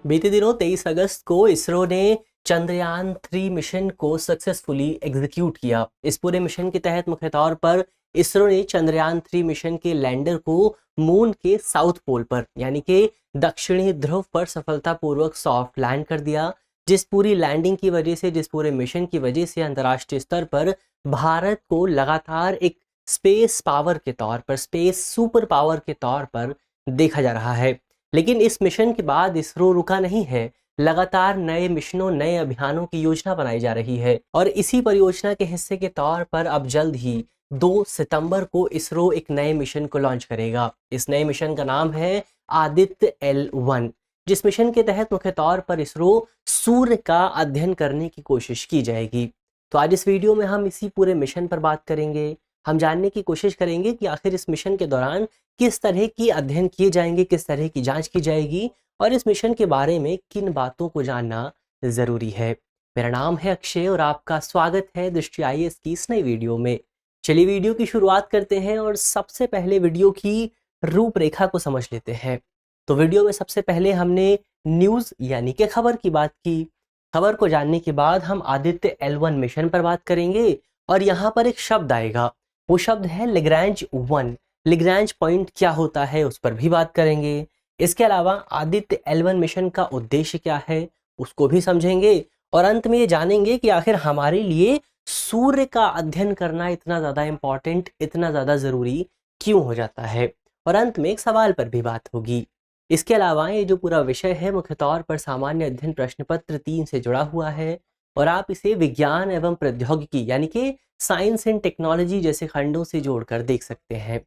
बीते दिनों 23 अगस्त को इसरो ने चंद्रयान 3 मिशन को सक्सेसफुली एग्जीक्यूट किया। इस पूरे मिशन के तहत मुख्य तौर पर इसरो ने चंद्रयान 3 मिशन के लैंडर को मून के साउथ पोल पर यानी कि दक्षिणी ध्रुव पर सफलतापूर्वक सॉफ्ट लैंड कर दिया। जिस पूरी लैंडिंग की वजह से, जिस पूरे मिशन की वजह से अंतर्राष्ट्रीय स्तर पर भारत को लगातार एक स्पेस पावर के तौर पर, स्पेस सुपर पावर के तौर पर देखा जा रहा है। लेकिन इस मिशन के बाद इसरो रुका नहीं है, लगातार नए मिशनों, नए अभियानों की योजना बनाई जा रही है और इसी परियोजना के हिस्से के तौर पर अब जल्द ही 2 सितंबर को इसरो एक नए मिशन को लॉन्च करेगा। इस नए मिशन का नाम है आदित्य L1, जिस मिशन के तहत मुख्य तौर पर इसरो सूर्य का अध्ययन करने की कोशिश की जाएगी। तो आज इस वीडियो में हम इसी पूरे मिशन पर बात करेंगे। हम जानने की कोशिश करेंगे कि आखिर इस मिशन के दौरान किस तरह की अध्ययन किए जाएंगे, किस तरह की जांच की जाएगी और इस मिशन के बारे में किन बातों को जानना ज़रूरी है। मेरा नाम है अक्षय और आपका स्वागत है दृष्टि IAS की इस नई वीडियो में। चलिए वीडियो की शुरुआत करते हैं और सबसे पहले वीडियो की रूपरेखा को समझ लेते हैं। तो वीडियो में सबसे पहले हमने न्यूज़ यानी कि खबर की बात की। खबर को जानने के बाद हम आदित्य L1 मिशन पर बात करेंगे और यहाँ पर एक शब्द आएगा, वो शब्द है लैग्रैंज 1। लैग्रैंज पॉइंट क्या होता है उस पर भी बात करेंगे। इसके अलावा आदित्य L1 मिशन का उद्देश्य क्या है उसको भी समझेंगे और अंत में ये जानेंगे कि आखिर हमारे लिए सूर्य का अध्ययन करना इतना ज़्यादा इम्पॉर्टेंट, इतना ज़्यादा ज़रूरी क्यों हो जाता है और अंत में एक सवाल पर भी बात होगी। इसके अलावा ये जो पूरा विषय है मुख्य तौर पर सामान्य अध्ययन प्रश्न पत्र 3 से जुड़ा हुआ है और आप इसे विज्ञान एवं प्रौद्योगिकी यानी कि साइंस एंड टेक्नोलॉजी जैसे खंडों से जोड़कर देख सकते हैं।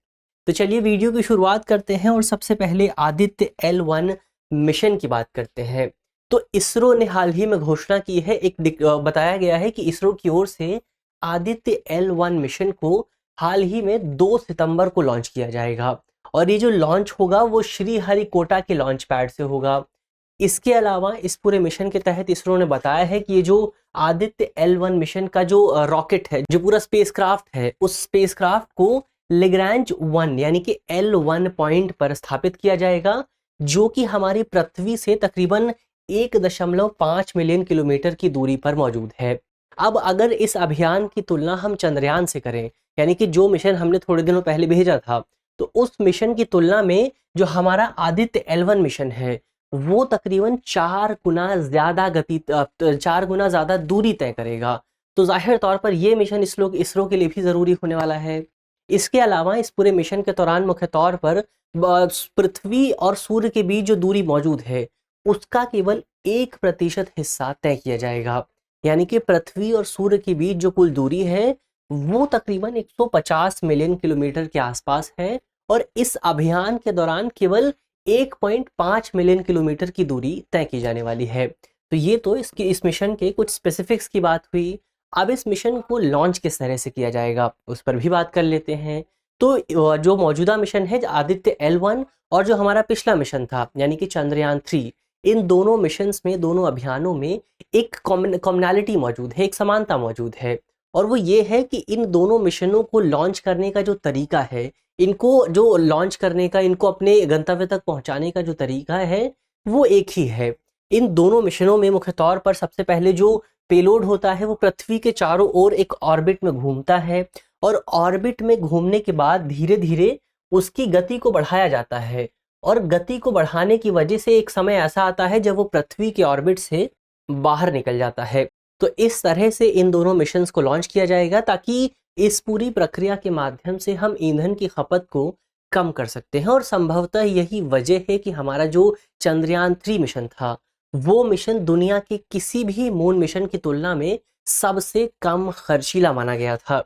तो चलिए वीडियो की शुरुआत करते हैं और सबसे पहले आदित्य L1 मिशन की बात करते हैं। तो इसरो ने हाल ही में घोषणा की है, बताया गया है कि इसरो की ओर से आदित्य L1 मिशन को हाल ही में 2 सितंबर को लॉन्च किया जाएगा और ये जो लॉन्च होगा वो श्रीहरिकोटा के लॉन्च पैड से होगा। इसके अलावा इस पूरे मिशन के तहत इसरो ने बताया है कि ये जो आदित्य L1 मिशन का जो रॉकेट है, जो पूरा स्पेसक्राफ्ट है, उस स्पेसक्राफ्ट को लैग्रैंज 1 यानी कि L1 पॉइंट पर स्थापित किया जाएगा, जो कि हमारी पृथ्वी से तकरीबन 1.5 मिलियन किलोमीटर की दूरी पर मौजूद है। अब अगर इस अभियान की तुलना हम चंद्रयान से करें, यानी कि जो मिशन हमने थोड़े दिनों पहले भेजा था, तो उस मिशन की तुलना में जो हमारा आदित्य L1 मिशन है वो तकरीबन 4 गुना ज़्यादा दूरी तय करेगा। तो जाहिर तौर पर ये मिशन इसरो के लिए भी ज़रूरी होने वाला है। इसके अलावा इस पूरे मिशन के दौरान मुख्य तौर पर पृथ्वी और सूर्य के बीच जो दूरी मौजूद है उसका केवल 1% हिस्सा तय किया जाएगा, यानी कि पृथ्वी और सूर्य के बीच जो कुल दूरी है वो तकरीबन 150 मिलियन किलोमीटर के आसपास है और इस अभियान के दौरान केवल 1.5 मिलियन किलोमीटर की दूरी तय की जाने वाली है। तो ये तो इस मिशन के कुछ स्पेसिफिक्स की बात हुई। अब इस मिशन को लॉन्च किस तरह से किया जाएगा उस पर भी बात कर लेते हैं। तो जो मौजूदा मिशन है आदित्य L1 और जो हमारा पिछला मिशन था यानी कि चंद्रयान 3, इन दोनों मिशंस में, दोनों अभियानों में एक कॉमनैलिटी मौजूद है, एक समानता मौजूद है और वो ये है कि इन दोनों मिशनों को लॉन्च करने का जो तरीका है, इनको जो लॉन्च करने का, इनको अपने गंतव्य तक पहुंचाने का जो तरीका है वो एक ही है। इन दोनों मिशनों में मुख्य तौर पर सबसे पहले जो पेलोड होता है वो पृथ्वी के चारों ओर एक ऑर्बिट में घूमता है और ऑर्बिट में घूमने के बाद धीरे धीरे उसकी गति को बढ़ाया जाता है और गति को बढ़ाने की वजह से एक समय ऐसा आता है जब वो पृथ्वी के ऑर्बिट से बाहर निकल जाता है। तो इस तरह से इन दोनों मिशंस को लॉन्च किया जाएगा ताकि इस पूरी प्रक्रिया के माध्यम से हम ईंधन की खपत को कम कर सकते हैं और संभवतः यही वजह है कि हमारा जो चंद्रयान 3 मिशन था वो मिशन दुनिया के किसी भी मून मिशन की तुलना में सबसे कम खर्चीला माना गया था।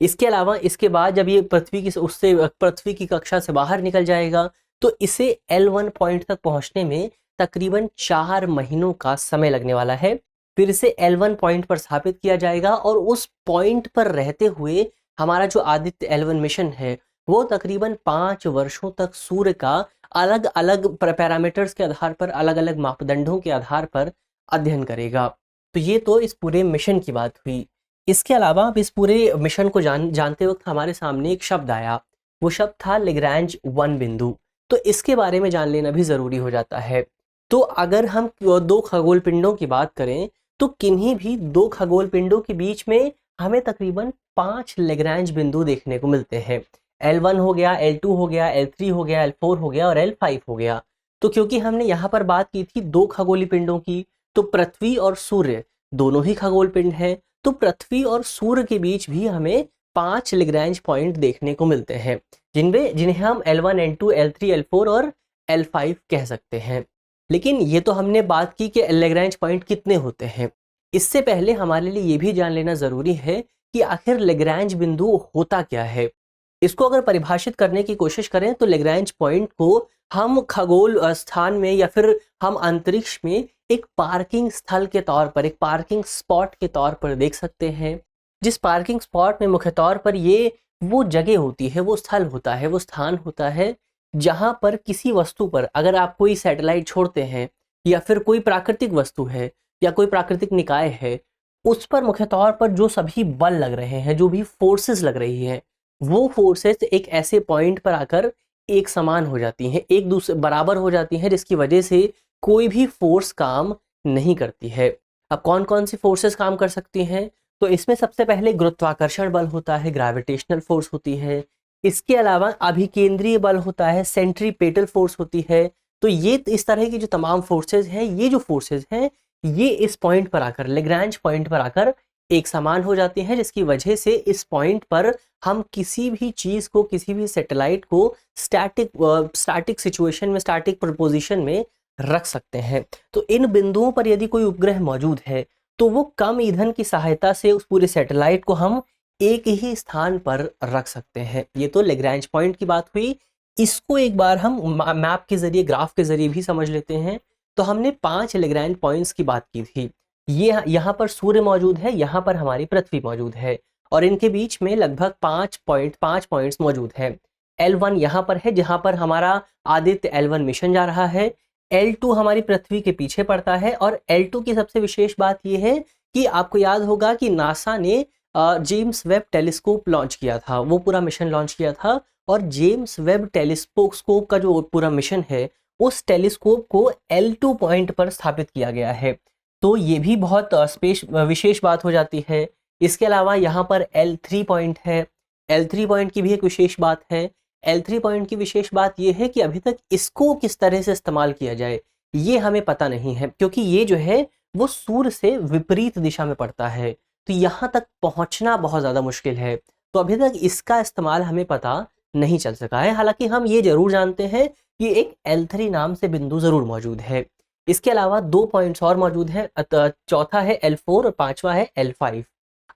इसके अलावा इसके बाद जब ये पृथ्वी की कक्षा से बाहर निकल जाएगा तो इसे L1 पॉइंट तक पहुंचने में तकरीबन 4 महीनों का समय लगने वाला है। फिर से L1 पॉइंट पर स्थापित किया जाएगा और उस पॉइंट पर रहते हुए हमारा जो आदित्य L1 मिशन है वो तकरीबन 5 वर्षों तक सूर्य का अलग अलग पैरामीटर्स के आधार पर, अलग अलग मापदंडों के आधार पर अध्ययन करेगा। तो ये तो इस पूरे मिशन की बात हुई। इसके अलावा अब इस पूरे मिशन को जानते वक्त हमारे सामने एक शब्द आया, वो शब्द था लैग्रैंज 1 बिंदु। तो इसके बारे में जान लेना भी ज़रूरी हो जाता है। तो अगर हम दो खगोल पिंडों की बात करें तो किन्हीं भी दो खगोल पिंडों के बीच में हमें तकरीबन 5 लेग्रांज बिंदु देखने को मिलते हैं। L1 हो गया, L2 हो गया, L3 हो गया, L4 हो गया और L5 हो गया। तो क्योंकि हमने यहाँ पर बात की थी दो खगोलीय पिंडों की, तो पृथ्वी और सूर्य दोनों ही खगोल पिंड हैं, तो पृथ्वी और सूर्य के बीच भी हमें 5 लेग्रांज पॉइंट देखने को मिलते हैं, जिन्हें हम L1, L2, L3, L4 और L5 कह सकते हैं। लेकिन ये तो हमने बात की कि लेग्रांज पॉइंट कितने होते हैं। इससे पहले हमारे लिए ये भी जान लेना ज़रूरी है कि आखिर लेग्रांज बिंदु होता क्या है। इसको अगर परिभाषित करने की कोशिश करें तो लेग्रांज पॉइंट को हम खगोल स्थान में या फिर हम अंतरिक्ष में एक पार्किंग स्थल के तौर पर, एक पार्किंग स्पॉट के तौर पर देख सकते हैं। जिस पार्किंग स्पॉट में मुख्य तौर पर ये वो जगह होती है, वो स्थल होता है, वो स्थान होता है जहाँ पर किसी वस्तु पर अगर आप कोई सैटेलाइट छोड़ते हैं या फिर कोई प्राकृतिक वस्तु है या कोई प्राकृतिक निकाय है, उस पर मुख्य तौर पर जो सभी बल लग रहे हैं, जो भी फोर्सेस लग रही हैं, वो फोर्सेस एक ऐसे पॉइंट पर आकर एक समान हो जाती हैं, एक दूसरे बराबर हो जाती हैं, जिसकी वजह से कोई भी फोर्स काम नहीं करती है। अब कौन कौन सी फोर्सेस काम कर सकती हैं? तो इसमें सबसे पहले गुरुत्वाकर्षण बल होता है, ग्रेविटेशनल फोर्स होती है। इसके अलावा अभिकेंद्रीय बल होता है, सेंट्रीपेटल फोर्स होती है। तो ये इस तरह की जो तमाम फोर्सेज हैं, ये जो फोर्सेज हैं, ये इस पॉइंट पर आकर, लेग्रांज पॉइंट पर आकर एक समान हो जाती हैं, जिसकी वजह से इस पॉइंट पर हम किसी भी चीज़ को, किसी भी सैटेलाइट को स्टैटिक सिचुएशन में, स्टैटिक पोजीशन में रख सकते हैं। तो इन बिंदुओं पर यदि कोई उपग्रह मौजूद है तो वो कम ईंधन की सहायता से उस पूरे सैटेलाइट को हम एक ही स्थान पर रख सकते हैं। ये तो लेग्रांज पॉइंट की बात हुई। इसको एक बार हम मैप के जरिए, ग्राफ के जरिए भी समझ लेते हैं। तो हमने 5 लेग्रांज पॉइंट्स की बात की थी। ये यहाँ पर सूर्य मौजूद है, यहाँ पर हमारी पृथ्वी मौजूद है और इनके बीच में लगभग 5 पॉइंट्स मौजूद है। L1 यहाँ पर है जहाँ पर हमारा आदित्य L1 मिशन जा रहा है। L2 हमारी पृथ्वी के पीछे पड़ता है और L2 की सबसे विशेष बात यह है कि आपको याद होगा कि नासा ने जेम्स वेब टेलीस्कोप लॉन्च किया था, वो पूरा मिशन लॉन्च किया था। और जेम्स वेब टेलीस्कोप का जो पूरा मिशन है, उस टेलीस्कोप को L2 पॉइंट पर स्थापित किया गया है। तो ये भी बहुत विशेष बात हो जाती है। इसके अलावा यहाँ पर L3 पॉइंट है। L3 पॉइंट की भी एक विशेष बात है। L3 पॉइंट की विशेष बात यह है कि अभी तक इसको किस तरह से इस्तेमाल किया जाए ये हमें पता नहीं है, क्योंकि ये जो है वो सूर्य से विपरीत दिशा में पड़ता है। तो यहाँ तक पहुँचना बहुत ज़्यादा मुश्किल है। तो अभी तक इसका इस्तेमाल हमें पता नहीं चल सका है। हालांकि हम ये जरूर जानते हैं कि एक L3 नाम से बिंदु ज़रूर मौजूद है। इसके अलावा 2 पॉइंट्स और मौजूद हैं। चौथा है L4 और पांचवा है L5।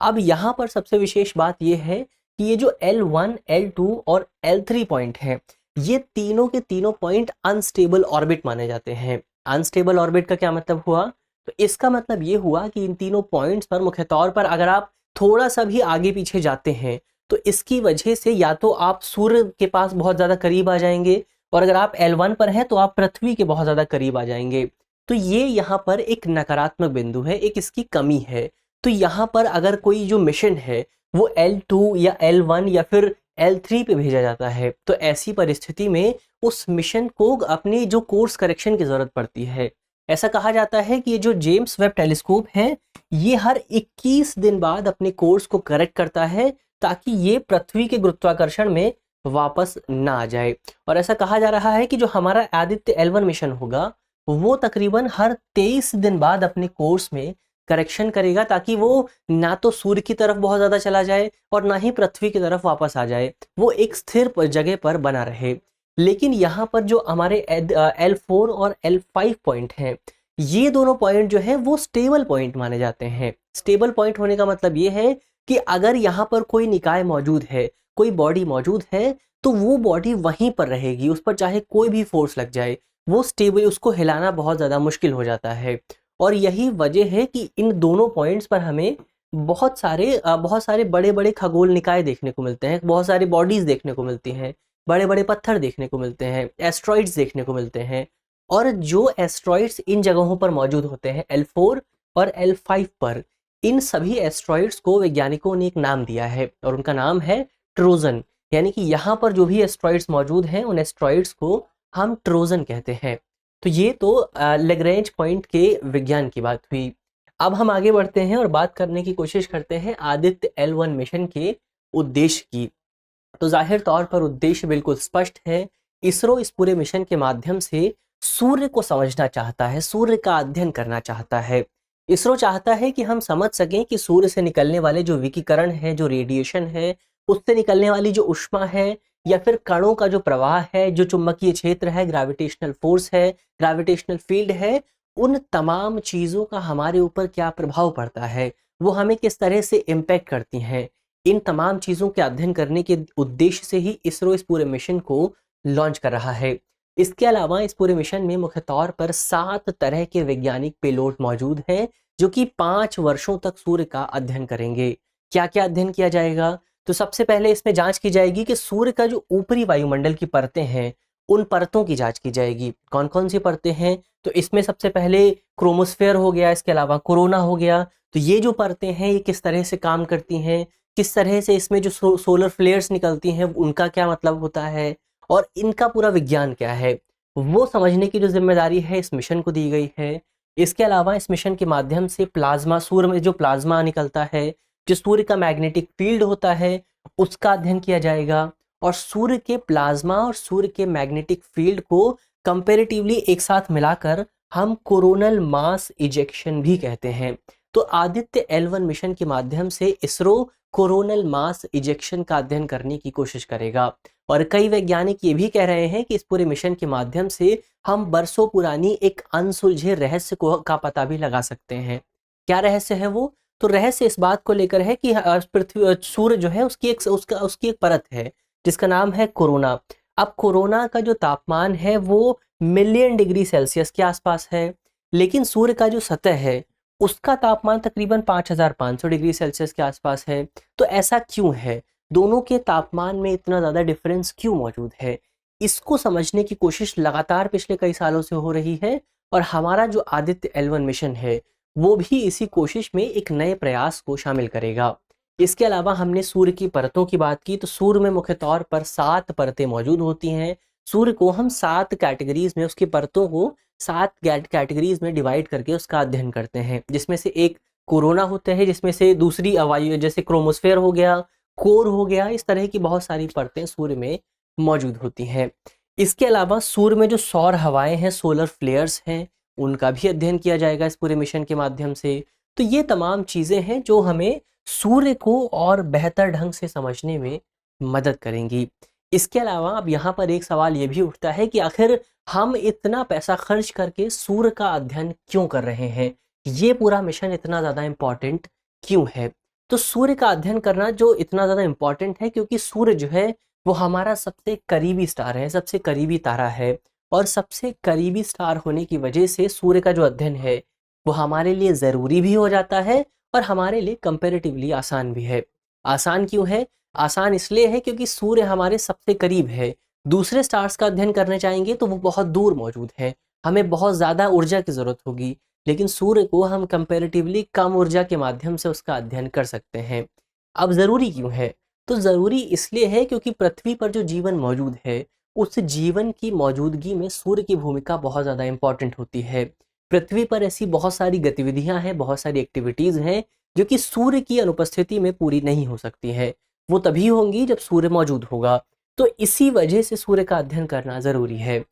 अब यहाँ पर सबसे विशेष बात यह है कि ये जो L1, L2 और L3 पॉइंट हैं, ये तीनों के तीनों पॉइंट अनस्टेबल ऑर्बिट माने जाते हैं। अनस्टेबल ऑर्बिट का क्या मतलब हुआ? तो इसका मतलब ये हुआ कि इन तीनों पॉइंट्स पर मुख्य तौर पर अगर आप थोड़ा सा भी आगे पीछे जाते हैं तो इसकी वजह से या तो आप सूर्य के पास बहुत ज़्यादा करीब आ जाएंगे, और अगर आप L1 पर हैं तो आप पृथ्वी के बहुत ज़्यादा करीब आ जाएंगे। तो ये यहाँ पर एक नकारात्मक बिंदु है, एक इसकी कमी है। तो यहाँ पर अगर कोई जो मिशन है वो L2 या L1 या फिर L3 पे भेजा जाता है, तो ऐसी परिस्थिति में उस मिशन को अपनी जो कोर्स करेक्शन की ज़रूरत पड़ती है। ऐसा कहा जाता है कि ये जो जेम्स वेब टेलीस्कोप है, ये हर 21 दिन बाद अपने कोर्स को करेक्ट करता है ताकि ये पृथ्वी के गुरुत्वाकर्षण में वापस ना आ जाए। और ऐसा कहा जा रहा है कि जो हमारा आदित्य L1 मिशन होगा वो तकरीबन हर 23 दिन बाद अपने कोर्स में करेक्शन करेगा, ताकि वो ना तो सूर्य की तरफ बहुत ज़्यादा चला जाए और ना ही पृथ्वी की तरफ वापस आ जाए, वो एक स्थिर जगह पर बना रहे। लेकिन यहाँ पर जो हमारे L4 और L5 पॉइंट हैं, ये दोनों पॉइंट जो है वो स्टेबल पॉइंट माने जाते हैं। स्टेबल पॉइंट होने का मतलब ये है कि अगर यहाँ पर कोई निकाय मौजूद है, कोई बॉडी मौजूद है, तो वो बॉडी वहीं पर रहेगी, उस पर चाहे कोई भी फोर्स लग जाए, वो स्टेबल, उसको हिलाना बहुत ज़्यादा मुश्किल हो जाता है। और यही वजह है कि इन दोनों पॉइंट्स पर हमें बहुत सारे बड़े बड़े खगोल निकाय देखने को मिलते हैं, बहुत सारी बॉडीज़ देखने को मिलती हैं, बड़े बड़े पत्थर देखने को मिलते हैं, एस्ट्रॉइड्स देखने को मिलते हैं। और जो एस्ट्रॉइड्स इन जगहों पर मौजूद होते हैं L4 और L5 पर, इन सभी एस्ट्रॉइड्स को वैज्ञानिकों ने एक नाम दिया है और उनका नाम है ट्रोजन। यानी कि यहाँ पर जो भी एस्ट्रॉइड्स मौजूद हैं, उन एस्ट्रॉइड्स को हम ट्रोजन कहते हैं। तो ये तो लैग्रेंज पॉइंट के विज्ञान की बात हुई। अब हम आगे बढ़ते हैं और बात करने की कोशिश करते हैं आदित्य L1 मिशन के उद्देश्य की। तो जाहिर तौर पर उद्देश्य बिल्कुल स्पष्ट है। इसरो इस पूरे मिशन के माध्यम से सूर्य को समझना चाहता है, सूर्य का अध्ययन करना चाहता है। इसरो चाहता है कि हम समझ सकें कि सूर्य से निकलने वाले जो विकिरण है, जो रेडिएशन है, उससे निकलने वाली जो ऊष्मा है, या फिर कणों का जो प्रवाह है, जो चुंबकीय क्षेत्र है, ग्रेविटेशनल फोर्स है, ग्रेविटेशनल फील्ड है, उन तमाम चीज़ों का हमारे ऊपर क्या प्रभाव पड़ता है, वो हमें किस तरह से इम्पैक्ट करती हैं। इन तमाम चीज़ों के अध्ययन करने के उद्देश्य से ही इसरो इस पूरे मिशन को लॉन्च कर रहा है। इसके अलावा इस पूरे मिशन में मुख्य तौर पर 7 तरह के वैज्ञानिक पेलोड मौजूद हैं, जो कि 5 वर्षों तक सूर्य का अध्ययन करेंगे। क्या-क्या अध्ययन किया जाएगा? तो सबसे पहले इसमें जाँच की जाएगी कि सूर्य का जो ऊपरी वायुमंडल की परतें हैं, उन परतों की जाँच की जाएगी। कौन-कौन सी परतें हैं? तो इसमें सबसे पहले क्रोमोस्फेयर हो गया, इसके अलावा कोरोना हो गया। तो ये जो परतें हैं, ये किस तरह से काम करती हैं? किस तरह से इसमें जो सोलर फ्लेयर्स निकलती हैं, उनका क्या मतलब होता है और इनका पूरा विज्ञान क्या है, वो समझने की जो जिम्मेदारी है इस मिशन को दी गई है। इसके अलावा इस मिशन के माध्यम से प्लाज्मा, सूर्य में जो प्लाज्मा निकलता है, जो सूर्य का मैग्नेटिक फील्ड होता है, उसका अध्ययन किया जाएगा। और सूर्य के प्लाज्मा और सूर्य के मैग्नेटिक फील्ड को कंपेरेटिवली एक साथ मिलाकर हम कोरोनल मास इजेक्शन भी कहते हैं। तो आदित्य L1 मिशन के माध्यम से इसरो कोरोनल मास इजेक्शन का अध्ययन करने की कोशिश करेगा। और कई वैज्ञानिक ये भी कह रहे हैं कि इस पूरे मिशन के माध्यम से हम बरसों पुरानी एक अनसुलझे रहस्य को का पता भी लगा सकते हैं। क्या रहस्य है वो? तो रहस्य इस बात को लेकर है कि सूर्य जो है उसकी एक परत है जिसका नाम है कोरोना। अब कोरोना का जो तापमान है वो मिलियन डिग्री सेल्सियस के आसपास है, लेकिन सूर्य का जो सतह है उसका तापमान तकरीबन 5500 डिग्री सेल्सियस के आसपास है। तो ऐसा क्यों है? दोनों के तापमान में इतना ज़्यादा डिफरेंस क्यों मौजूद है? इसको समझने की कोशिश लगातार पिछले कई सालों से हो रही है और हमारा जो आदित्य L1 मिशन है वो भी इसी कोशिश में एक नए प्रयास को शामिल करेगा। इसके अलावा हमने सूर्य की परतों की बात की, तो सूर्य में मुख्य तौर पर 7 परतें मौजूद होती हैं। सूर्य को हम 7 कैटेगरीज में, उसकी परतों को 7 कैटेगरीज में डिवाइड करके उसका अध्ययन करते हैं, जिसमें से एक कोरोना होता है, जिसमें से दूसरी अवायु जैसे क्रोमोस्फेयर हो गया, कोर हो गया, इस तरह की बहुत सारी परतें सूर्य में मौजूद होती हैं। इसके अलावा सूर्य में जो सौर हवाएं हैं, सोलर फ्लेयर्स हैं, उनका भी अध्ययन किया जाएगा इस पूरे मिशन के माध्यम से। तो ये तमाम चीज़ें हैं जो हमें सूर्य को और बेहतर ढंग से समझने में मदद करेंगी। इसके अलावा अब यहाँ पर एक सवाल ये भी उठता है कि आखिर हम इतना पैसा खर्च करके सूर्य का अध्ययन क्यों कर रहे हैं? ये पूरा मिशन इतना ज़्यादा इम्पोर्टेंट क्यों है? तो सूर्य का अध्ययन करना जो इतना ज़्यादा इम्पोर्टेंट है क्योंकि सूर्य जो है वो हमारा सबसे करीबी स्टार है, सबसे करीबी तारा है। और सबसे करीबी स्टार होने की वजह से सूर्य का जो अध्ययन है वो हमारे लिए ज़रूरी भी हो जाता है और हमारे लिए कंपैरेटिवली आसान भी है। आसान क्यों है? आसान इसलिए है क्योंकि सूर्य हमारे सबसे करीब है। दूसरे स्टार्स का अध्ययन करने चाहेंगे तो वो बहुत दूर मौजूद है, हमें बहुत ज़्यादा ऊर्जा की ज़रूरत होगी, लेकिन सूर्य को हम कंपैरेटिवली कम ऊर्जा के माध्यम से उसका अध्ययन कर सकते हैं। अब ज़रूरी क्यों है? तो ज़रूरी इसलिए है क्योंकि पृथ्वी पर जो जीवन मौजूद है, उस जीवन की मौजूदगी में सूर्य की भूमिका बहुत ज़्यादा इम्पॉर्टेंट होती है। पृथ्वी पर ऐसी बहुत सारी गतिविधियाँ हैं, बहुत सारी एक्टिविटीज़ हैं, जो कि सूर्य की अनुपस्थिति में पूरी नहीं हो सकती हैं। वो तभी होंगी जब सूर्य मौजूद होगा। तो इसी वजह से सूर्य का अध्ययन करना ज़रूरी है।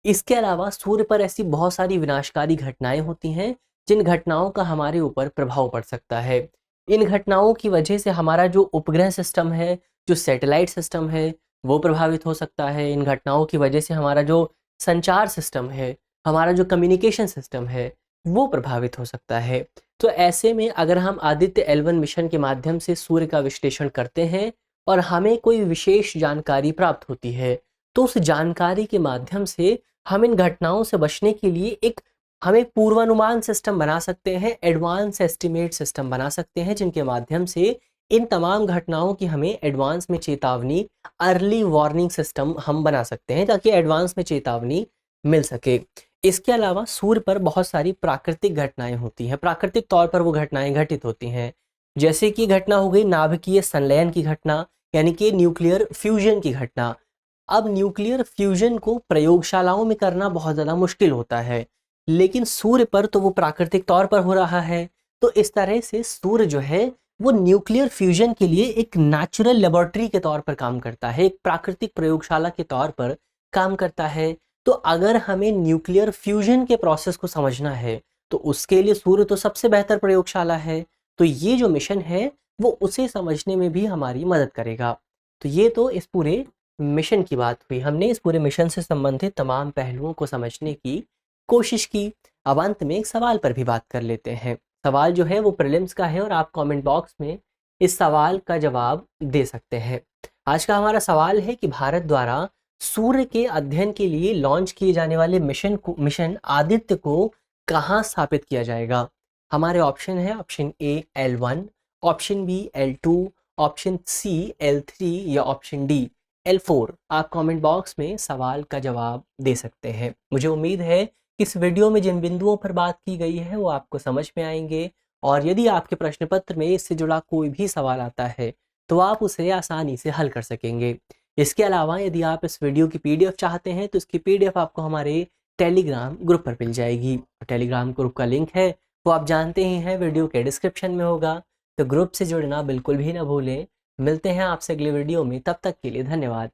इसके अलावा सूर्य पर ऐसी बहुत सारी विनाशकारी घटनाएँ होती हैं, जिन घटनाओं का हमारे ऊपर प्रभाव पड़ सकता है। इन घटनाओं की वजह से हमारा जो उपग्रह सिस्टम है, जो सैटेलाइट सिस्टम है, वो प्रभावित हो सकता है। इन घटनाओं की वजह से हमारा जो संचार सिस्टम है, हमारा जो कम्युनिकेशन सिस्टम है, वो प्रभावित हो सकता है। तो ऐसे में अगर हम आदित्य L1 मिशन के माध्यम से सूर्य का विश्लेषण करते हैं और हमें कोई विशेष जानकारी प्राप्त होती है, तो उस जानकारी के माध्यम से हम इन घटनाओं से बचने के लिए हम एक पूर्वानुमान सिस्टम बना सकते हैं, एडवांस एस्टिमेट सिस्टम बना सकते हैं, जिनके माध्यम से इन तमाम घटनाओं की हमें एडवांस में चेतावनी, अर्ली वार्निंग सिस्टम हम बना सकते हैं ताकि एडवांस में चेतावनी मिल सके। इसके अलावा सूर्य पर बहुत सारी प्राकृतिक घटनाएं होती हैं, प्राकृतिक तौर पर वो घटनाएं घटित होती हैं, जैसे कि घटना हो गई नाभिकीय संलयन की घटना, यानी कि न्यूक्लियर फ्यूजन की घटना। अब न्यूक्लियर फ्यूजन को प्रयोगशालाओं में करना बहुत ज़्यादा मुश्किल होता है, लेकिन सूर्य पर तो वो प्राकृतिक तौर पर हो रहा है। तो इस तरह से सूर्य जो है वो न्यूक्लियर फ्यूजन के लिए एक नेचुरल लेबोरेटरी के तौर पर काम करता है, एक प्राकृतिक प्रयोगशाला के तौर पर काम करता है। तो अगर हमें न्यूक्लियर फ्यूजन के प्रोसेस को समझना है तो उसके लिए सूर्य तो सबसे बेहतर प्रयोगशाला है। तो ये जो मिशन है वो उसे समझने में भी हमारी मदद करेगा। तो ये तो इस पूरे मिशन की बात हुई। हमने इस पूरे मिशन से संबंधित तमाम पहलुओं को समझने की कोशिश की। अब अंत में एक सवाल पर भी बात कर लेते हैं। सवाल जो है वो प्रीलिम्स का है और आप कमेंट बॉक्स में इस सवाल का जवाब दे सकते हैं। आज का हमारा सवाल है कि भारत द्वारा सूर्य के अध्ययन के लिए लॉन्च किए जाने वाले मिशन आदित्य को कहाँ स्थापित किया जाएगा। हमारे ऑप्शन है option A L1, option B L2, option C L3 या ऑप्शन डी L4। आप कमेंट बॉक्स में सवाल का जवाब दे सकते हैं। मुझे उम्मीद है कि इस वीडियो में जिन बिंदुओं पर बात की गई है वो आपको समझ में आएंगे, और यदि आपके प्रश्न पत्र में इससे जुड़ा कोई भी सवाल आता है तो आप उसे आसानी से हल कर सकेंगे। इसके अलावा यदि आप इस वीडियो की PDF चाहते हैं तो इसकी PDF आपको हमारे टेलीग्राम ग्रुप पर मिल जाएगी। टेलीग्राम ग्रुप का लिंक है वो आप जानते ही हैं, वीडियो के डिस्क्रिप्शन में होगा। तो ग्रुप से जुड़ना बिल्कुल भी ना भूलें। मिलते हैं आपसे अगले वीडियो में, तब तक के लिए धन्यवाद।